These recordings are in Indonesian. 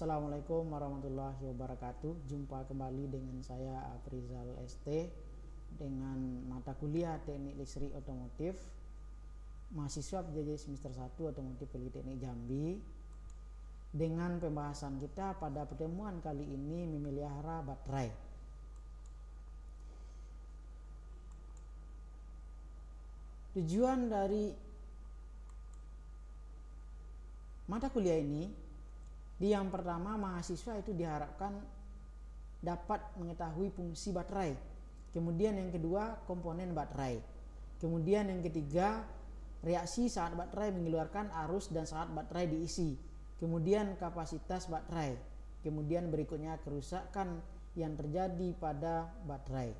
Assalamualaikum warahmatullahi wabarakatuh. Jumpa kembali dengan saya Afrizal ST dengan mata kuliah Teknik Listrik Otomotif, mahasiswa PJJ semester 1 Otomotif Politeknik Jambi. Dengan pembahasan kita pada pertemuan kali ini memelihara baterai. Tujuan dari mata kuliah ini, yang pertama, mahasiswa itu diharapkan dapat mengetahui fungsi baterai. Kemudian yang kedua, komponen baterai. Kemudian yang ketiga, reaksi saat baterai mengeluarkan arus dan saat baterai diisi. Kemudian kapasitas baterai. Kemudian berikutnya kerusakan yang terjadi pada baterai.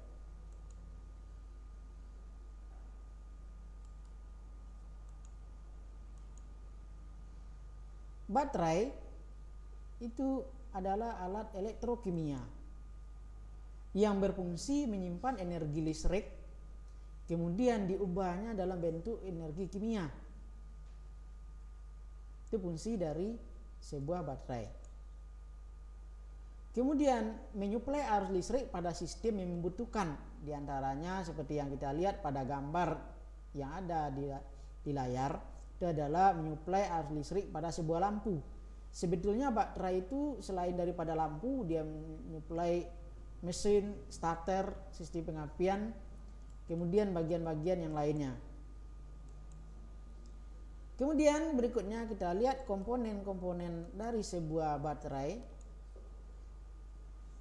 Baterai itu adalah alat elektrokimia yang berfungsi menyimpan energi listrik, kemudian diubahnya dalam bentuk energi kimia. Itu fungsi dari sebuah baterai. Kemudian menyuplai arus listrik pada sistem yang membutuhkan, diantaranya seperti yang kita lihat pada gambar yang ada di layar, itu adalah menyuplai arus listrik pada sebuah lampu. Sebetulnya baterai itu selain daripada lampu, dia menyuplai mesin, starter, sistem pengapian, kemudian bagian-bagian yang lainnya. Kemudian berikutnya kita lihat komponen-komponen dari sebuah baterai.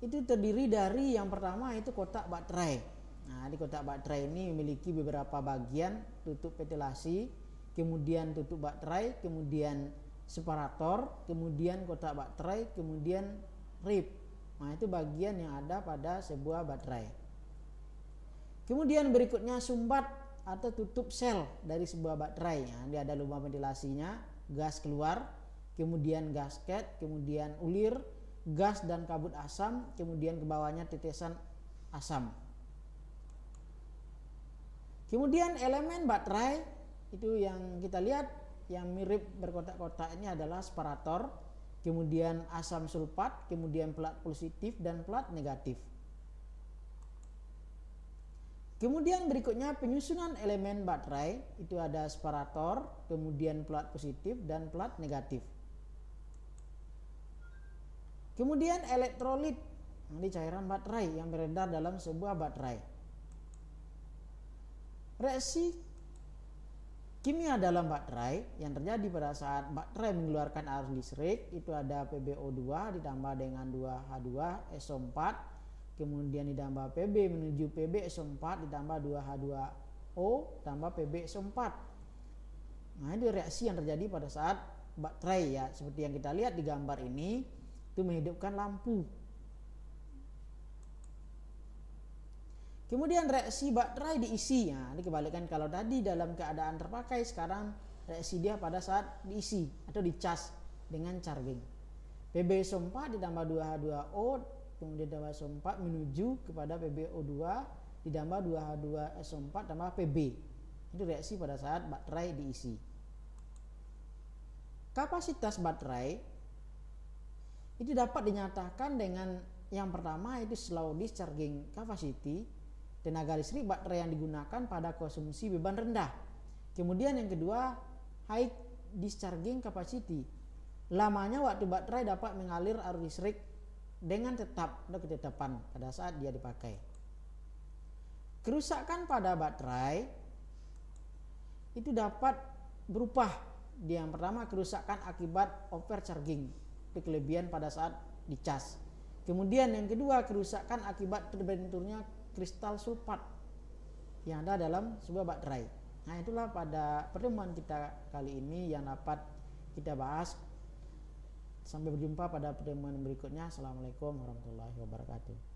Itu terdiri dari yang pertama itu kotak baterai. Nah, di kotak baterai ini memiliki beberapa bagian, tutup ventilasi, kemudian tutup baterai, kemudian separator, kemudian kotak baterai, kemudian rib. Nah, itu bagian yang ada pada sebuah baterai. Kemudian berikutnya sumbat atau tutup sel dari sebuah baterai. Nah, dia ada lubang ventilasinya, gas keluar, kemudian gasket, kemudian ulir, gas dan kabut asam, kemudian ke bawahnya tetesan asam. Kemudian elemen baterai itu yang kita lihat yang mirip berkotak-kotak ini adalah separator, kemudian asam sulfat, kemudian plat positif dan plat negatif. Kemudian berikutnya penyusunan elemen baterai, itu ada separator, kemudian plat positif dan plat negatif. Kemudian elektrolit, ini cairan baterai yang beredar dalam sebuah baterai. Reaksi kimia dalam baterai yang terjadi pada saat baterai mengeluarkan arus listrik, itu ada PbO2 ditambah dengan 2H2SO4, kemudian ditambah Pb menuju PbSO4 ditambah 2H2O tambah PbSO4. Nah, itu reaksi yang terjadi pada saat baterai, ya, seperti yang kita lihat di gambar ini, itu menghidupkan lampu. Kemudian reaksi baterai diisi. Nah, ini kebalikan, kalau tadi dalam keadaan terpakai, sekarang reaksi dia pada saat diisi atau dicas dengan charging. PbSO4 ditambah 2H2O kemudian ditambah SO4 menuju kepada PbO2 ditambah 2H2SO4 tambah Pb. Itu reaksi pada saat baterai diisi. Kapasitas baterai itu dapat dinyatakan dengan yang pertama itu slow discharging capacity, tenaga listrik baterai yang digunakan pada konsumsi beban rendah. Kemudian yang kedua, high discharging capacity, lamanya waktu baterai dapat mengalir arus listrik dengan tetap atau ketetapan pada saat dia dipakai. Kerusakan pada baterai itu dapat berupa, yang pertama kerusakan akibat overcharging, itu kelebihan pada saat dicas. Kemudian yang kedua, kerusakan akibat terbenturnya kristal sulfat yang ada dalam sebuah baterai. Nah, itulah pada pertemuan kita kali ini yang dapat kita bahas. Sampai berjumpa pada pertemuan berikutnya. Assalamualaikum warahmatullahi wabarakatuh.